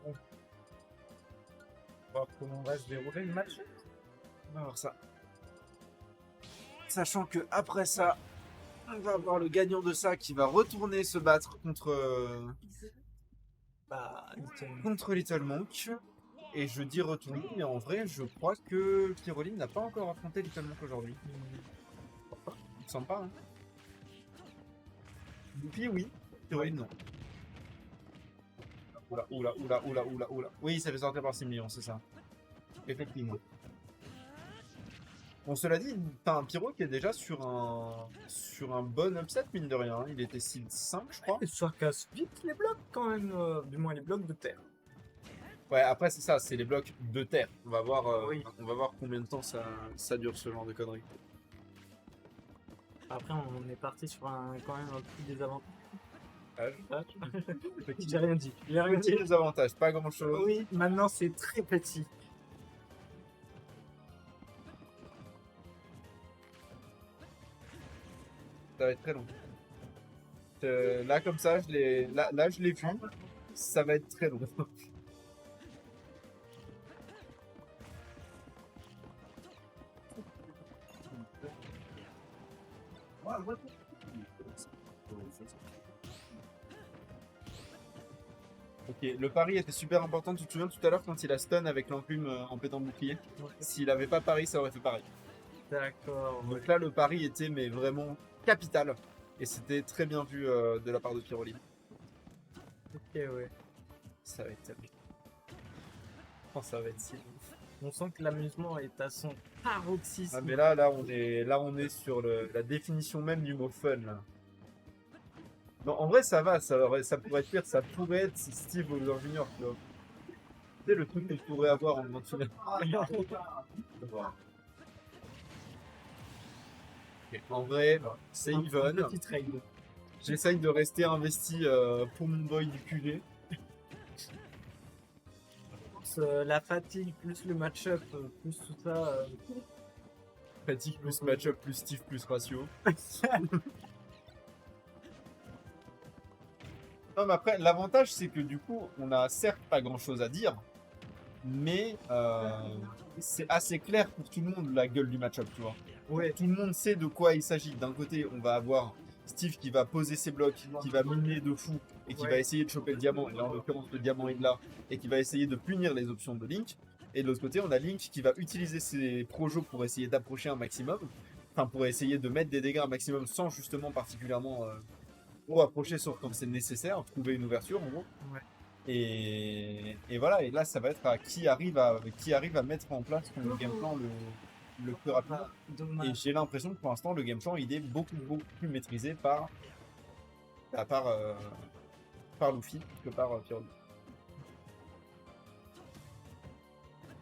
On va voir comment va se dérouler le match. On va voir ça. Sachant que après ça, on va avoir le gagnant de ça qui va retourner se battre contre Little Monk. Et je dis retourner, mais en vrai, je crois que Pyroline n'a pas encore affronté Little Monk aujourd'hui. Il me semble pas, hein. Puis oui, Pyroline non. Oula. Oui, ça fait sortir par 6 millions, c'est ça. Effectivement. Bon, cela dit, t'as un Pyro qui est déjà sur un bon upset, mine de rien. Il était 6-5, je crois. Et ça casse vite les blocs quand même, du moins les blocs de terre. Ouais, après, c'est ça, c'est les blocs de terre. On va voir, Oui. on va voir combien de temps ça dure, ce genre de conneries. Après, on est parti sur quand même un petit désavantage. Ah, J'ai rien dit. Petit désavantage, pas grand chose. Oui, maintenant c'est très petit. Ça va être très long. Là, comme ça, là, je l'ai vu. Ça va être très long. Ok, le pari était super important. Tu te souviens tout à l'heure quand il a stun avec l'enclume en pétant le bouclier? S'il avait pas pari, ça aurait fait pareil. D'accord. Donc là, le pari était mais vraiment capital. Et c'était très bien vu de la part de Pyroline. Ok, ouais. Ça va être terrible. Oh, ça va être si. On sent que l'amusement est à son paroxysme. Ah, mais là, on est sur la définition même du mot fun. Là. Non, en vrai, ça va, ça pourrait être pire. Ça pourrait être Steve Bowser Jr. Tu vois. C'est le truc que je pourrais avoir en mentionné. En vrai, c'est even. Petite règle. J'essaye de rester investi pour mon boy du QG. La fatigue, plus le match-up, plus tout ça. Fatigue plus match-up plus Steve plus ratio. Non, mais après, l'avantage, c'est que du coup, on a certes pas grand-chose à dire, mais c'est assez clair pour tout le monde la gueule du match-up, tu vois. Ouais. Tout le monde sait de quoi il s'agit. D'un côté, on va avoir Steve qui va poser ses blocs, qui va miner de fou et qui va essayer de choper le diamant. Et là, en l'occurrence, le diamant est là et qui va essayer de punir les options de Link. Et de l'autre côté, on a Link qui va utiliser ses projos pour essayer d'approcher un maximum. Enfin, pour essayer de mettre des dégâts un maximum sans justement particulièrement pour approcher, sauf quand c'est nécessaire, trouver une ouverture en gros. Ouais. Et voilà, et là, ça va être à qui arrive à mettre en place son game plan le plus rapidement. Et j'ai l'impression que pour l'instant, le game plan, il est beaucoup plus maîtrisé par Luffy que par Pyro.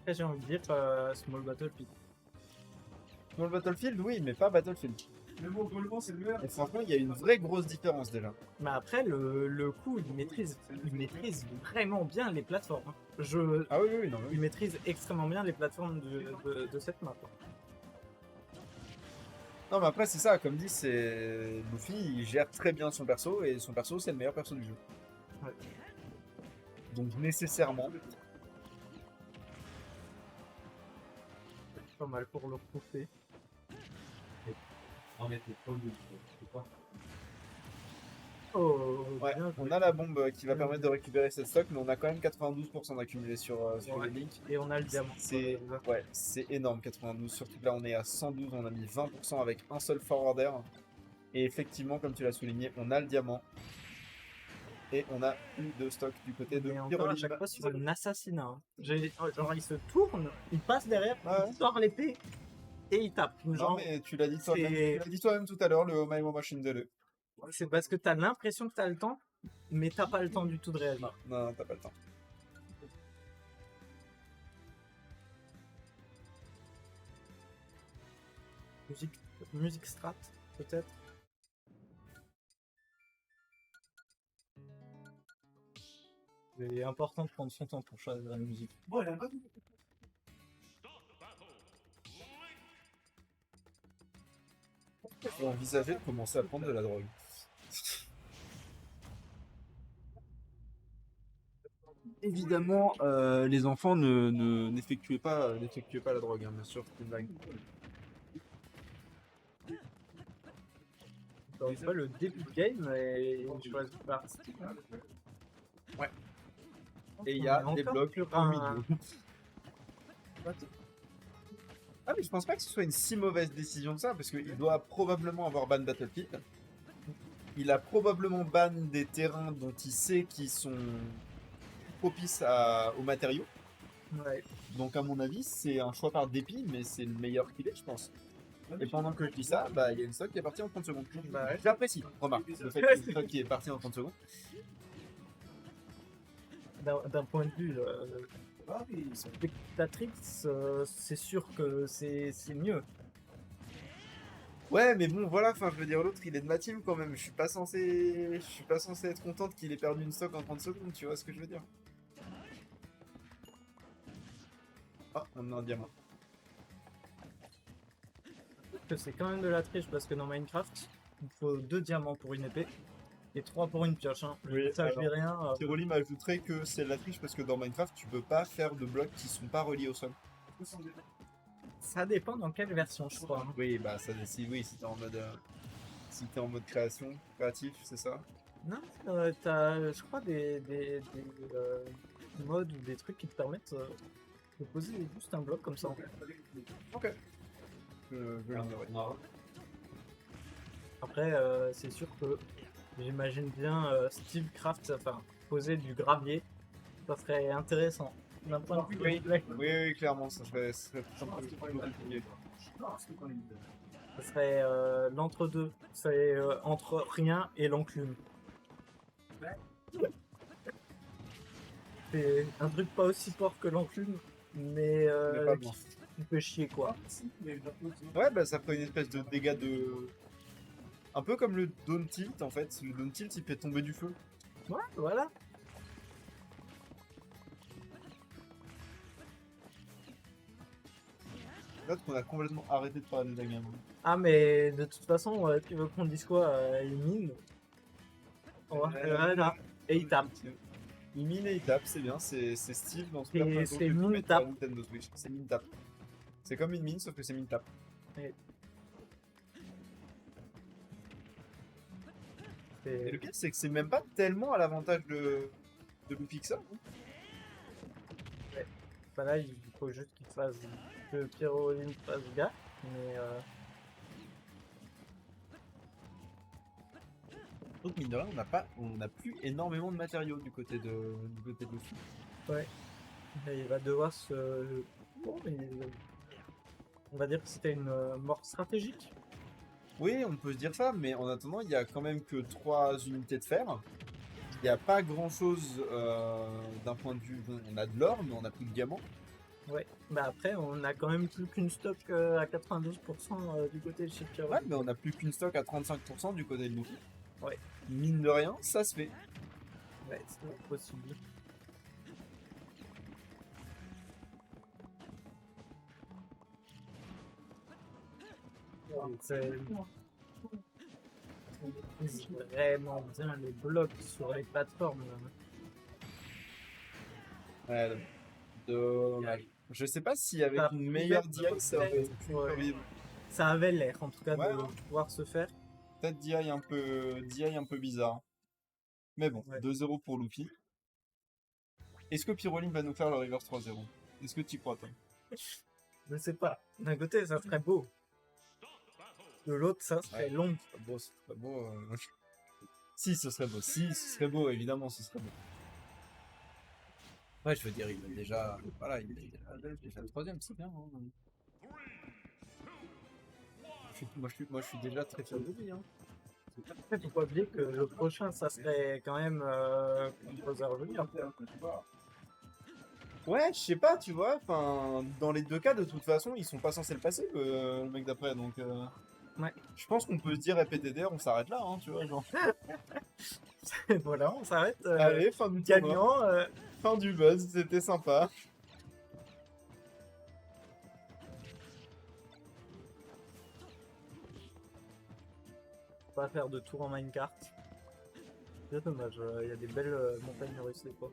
Après, j'ai envie de dire Small Battlefield. Dans le Battlefield, oui, mais pas Battlefield. Le mot Golemon, c'est le meilleur. Et franchement, il y a une vraie grosse différence déjà. Mais après, le coup, il maîtrise vraiment bien les plateformes. Ah oui, non, Il maîtrise extrêmement bien les plateformes de cette map. Non, mais après, c'est ça, comme dit, c'est Luffy, il gère très bien son perso, et son perso, c'est le meilleur perso du jeu. Ouais. Donc, nécessairement, Pas mal pour le couper. On était pas obligé, je sais pas. Oh, ouais, bien on joué. a la bombe qui va permettre de récupérer cette stock, mais on a quand même 92% d'accumulé sur Ouais. les Link. Et on a le diamant. C'est énorme, 92. Surtout que là, on est à 112, on a mis 20% avec un seul forwarder. Et effectivement, comme tu l'as souligné, on a le diamant. Et on a plus de stock du côté de Et encore à Pyroline. chaque fois sur un assassinat. Hein. Genre, il se tourne, il passe derrière, Ouais. il sort l'épée et il tape. Non, Genre, mais tu l'as dit toi-même. c'est- Tu l'as dit toi-même tout à l'heure, le Oh My Machine de le. c'est parce que t'as l'impression que t'as le temps, mais t'as pas le temps du tout de réagir. Non, t'as pas le temps. Musique strat, peut-être. C'est important de prendre son temps pour choisir la musique. Bon, elle a pas J'ai envisagé de commencer à prendre de la drogue. évidemment, les enfants n'effectuaient pas, n'effectuaient pas la drogue, hein, bien sûr, c'est une blague. Encore une fois, le début de game est choisi par Steve. Ouais. Et il y a On est des encore blocs sur au un- milieu. Ah mais je pense pas que ce soit une si mauvaise décision que ça, parce qu'il doit probablement avoir ban Battlefield. Il a probablement ban des terrains dont il sait qu'ils sont propices aux matériaux. Ouais. Donc à mon avis, c'est un choix par dépit, mais c'est le meilleur qu'il est, je pense. Et pendant que je dis ça, bah il y a une stock qui est partie en 30 secondes. Bah ouais. J'apprécie, remarque, le fait qu'il y ait une stock qui est partie en 30 secondes. D'un point de vue spectatrix, c'est sûr que c'est mieux. Ouais, mais bon, voilà, enfin, je veux dire, l'autre, il est de ma team quand même. Je suis pas censé être contente qu'il ait perdu une stock en 30 secondes, tu vois ce que je veux dire. Ah, on a un diamant. Que c'est quand même de la triche parce que dans Minecraft, il faut 2 diamants pour une épée et 3 pour une pioche. Hein. Oui, Ça, je alors, dis rien. Tiroli m'ajouterait que c'est de la triche parce que dans Minecraft, tu peux pas faire de blocs qui sont pas reliés au sol. Ça dépend dans quelle version, je crois. Hein. Oui, bah, ça, si t'es en mode, si t'es en mode créatif, c'est ça. Non, t'as, je crois, des modes ou des trucs qui te permettent de poser juste un bloc comme ça. En fait. Ok. Je l'ignorais. Après, c'est sûr que j'imagine bien Steve Craft, enfin, poser du gravier, ça serait intéressant. D'un point de vue gameplay, Oui, clairement, ça serait plus compliqué. ça serait l'entre-deux. C'est entre rien et l'enclume. C'est un truc pas aussi fort que l'enclume, mais Mais pas bien. qui fait chier quoi. Ouais, bah ça ferait une espèce de dégâts de... Un peu comme le Dawn Tilt en fait. Le Dawn Tilt il fait tomber du feu. Ouais, voilà. Là, qu'on a complètement arrêté de parler de la gamme. Ah, mais de toute façon, tu veux qu'on dise quoi il mine. Voilà. Et il tape. Il mine et il tape, c'est bien. C'est Steve dans C'est- Super Nintendo c'est que tu mine mets sur tape. la Nintendo Switch. C'est mine tape. C'est comme une mine sauf que c'est mine tape. Et le pire c'est que c'est même pas tellement à l'avantage de Luffy que ça. Bah là, il faut juste qu'il fasse que Pyroline fasse gaffe. Mais Donc mine de rien, on n'a plus énormément de matériaux du côté de Luffy. mais il va devoir se. Bon, mais on va dire que c'était une mort stratégique. Oui, on peut se dire ça, mais en attendant, il y a quand même que 3 unités de fer. Il n'y a pas grand chose d'un point de vue. Bon, on a de l'or, mais on n'a plus de diamants. Ouais. Bah après, on a quand même plus qu'une stock à 92% du côté de chez Pyro. Ouais, mais on n'a plus qu'une stock à 35% du côté de Luffy. Ouais. Mine de rien, ça se fait. Ouais, c'est possible. C'est vraiment bien les blocs sur les plateformes. Là. Ouais, dommage. Je sais pas si avec Ça une pouvait meilleure être DI, ça aurait pu fait, ouais. survivre. Ça avait l'air en tout cas Ouais, de ouais. pouvoir se faire. Peut-être DI un peu bizarre. Mais bon, Ouais. 2-0 pour Luffy. Est-ce que Pyroline va nous faire le reverse 3-0? Est-ce que tu y crois, toi? Je sais pas. D'un côté, ça serait beau. De l'autre, ça serait long. Ce serait beau, ce serait beau. Si, ce serait beau. Si, ce serait beau, évidemment, ce serait beau. Ouais, je veux dire, il a déjà. Voilà, il a déjà le troisième, c'est bien. Hein. Moi, je suis déjà très fier de lui. Hein. Après, faut pas oublier que le prochain, ça serait quand même Composer Junior. Ouais, je sais pas, tu vois. Enfin, dans les deux cas, de toute façon, ils sont pas censés le passer, le mec d'après. Donc, Ouais. je pense qu'on peut se dire FPTDR, on s'arrête là, hein, tu vois. Genre. Voilà, on s'arrête. Allez, fin du tournoi. Gagnant. Fin du buzz, c'était sympa. Pas faire de tour en minecart. C'est dommage, il y a des belles montagnes russes des fois.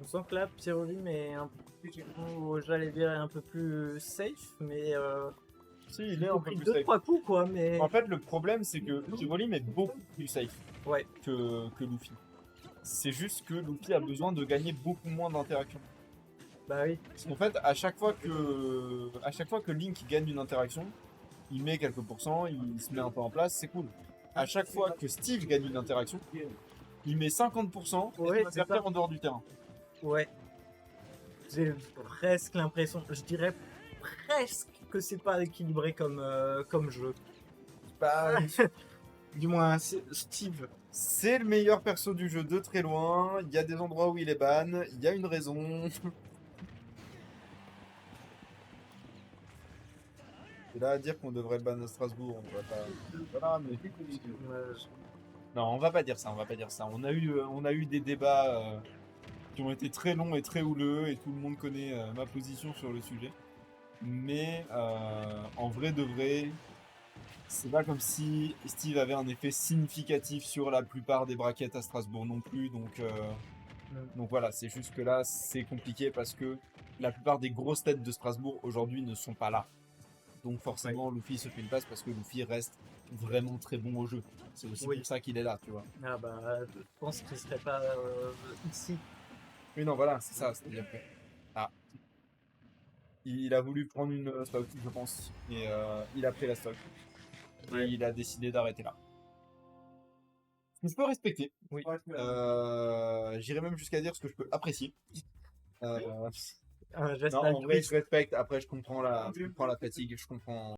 On sent que là, Pyrolim est un peu, j'allais dire, un peu plus safe, mais Si, il est il un a peu pris plus 2-3 safe. coups, quoi, mais... En fait, le problème, c'est que Tivoli est beaucoup plus safe Ouais, que Luffy. C'est juste que Luffy a besoin de gagner beaucoup moins d'interactions. bah oui. Parce qu'en fait, à chaque fois que Link gagne une interaction, il met quelques pourcents, il se met un peu en place, c'est cool. À chaque fois que Steve gagne une interaction, il met 50% et Ouais, il va c'est ça. faire en dehors du terrain. Ouais. J'ai presque l'impression, je dirais presque que c'est pas équilibré comme jeu. Bah, Du moins, Steve. c'est le meilleur perso du jeu de très loin. Il y a des endroits où il est ban, il y a une raison. C'est là à dire qu'on devrait le ban à Strasbourg, on va pas. Voilà, mais. Non, on va pas dire ça, on va pas dire ça. On a eu des débats qui ont été très longs et très houleux, et tout le monde connaît ma position sur le sujet. Mais en vrai de vrai, c'est pas comme si Steve avait un effet significatif sur la plupart des brackets à Strasbourg non plus. Donc voilà, c'est juste que là, c'est compliqué parce que la plupart des grosses têtes de Strasbourg aujourd'hui ne sont pas là. Donc forcément, Luffy se fait une place parce que Luffy reste vraiment très bon au jeu. C'est aussi Oui. pour ça qu'il est là, tu vois. Ah bah, je pense qu'il serait pas ici. Mais non, voilà, c'est ça. C'est-à-dire que... Ah. Il a voulu prendre une stock, je pense. Et il a pris la stock. Et il a décidé d'arrêter là. Ce que je peux respecter. Oui. J'irais même jusqu'à dire ce que je peux apprécier. Un geste Non, en vrai, altruiste. je respecte. Après, je comprends la fatigue. Je comprends